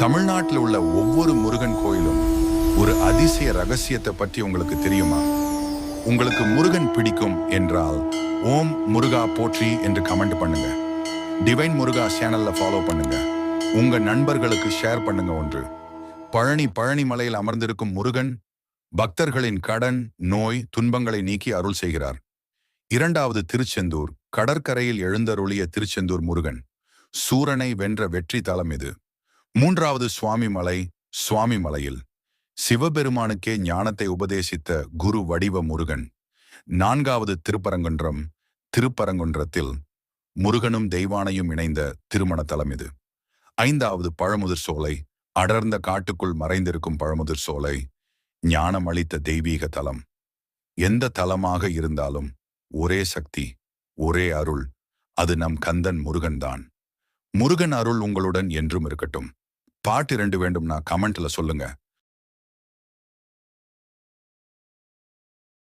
தமிழ்நாட்டில் உள்ள ஒவ்வொரு முருகன் கோயிலும் ஒரு அதிசய ரகசியத்தை பற்றி உங்களுக்கு தெரியுமா? உங்களுக்கு முருகன் பிடிக்கும் என்றால் ஓம் முருகா போற்றி என்று கமெண்ட் பண்ணுங்க. டிவைன் முருகா சேனல்ல ஃபாலோ பண்ணுங்க. உங்க நண்பர்களுக்கு ஷேர் பண்ணுங்க. ஒன்று, பழனி மலையில் அமர்ந்திருக்கும் முருகன் பக்தர்களின் கடன், நோய், துன்பங்களை நீக்கி அருள் செய்கிறார். இரண்டாவது, திருச்செந்தூர் கடற்கரையில் எழுந்தருளிய திருச்செந்தூர் முருகன் சூரனை வென்ற வெற்றி தலம் இது. மூன்றாவது, சுவாமி மலையில் சிவபெருமானுக்கே ஞானத்தை உபதேசித்த குரு வடிவ முருகன். நான்காவது, திருப்பரங்குன்றத்தில் முருகனும் தெய்வானையும் இணைந்த திருமண தலம் இது. ஐந்தாவது, பழமுதிர் சோலை அடர்ந்த காட்டுக்குள் மறைந்திருக்கும் பழமுதிர் சோலை ஞானம் அளித்த தெய்வீக தலம். எந்த தலமாக இருந்தாலும் ஒரே சக்தி, ஒரே அருள், அது நம் கந்தன் முருகன் தான். முருகன் அருள் உங்களுடன் என்றும் இருக்கட்டும். பாட்டு 2 வேண்டும்னா கமெண்ட்ல சொல்லுங்க.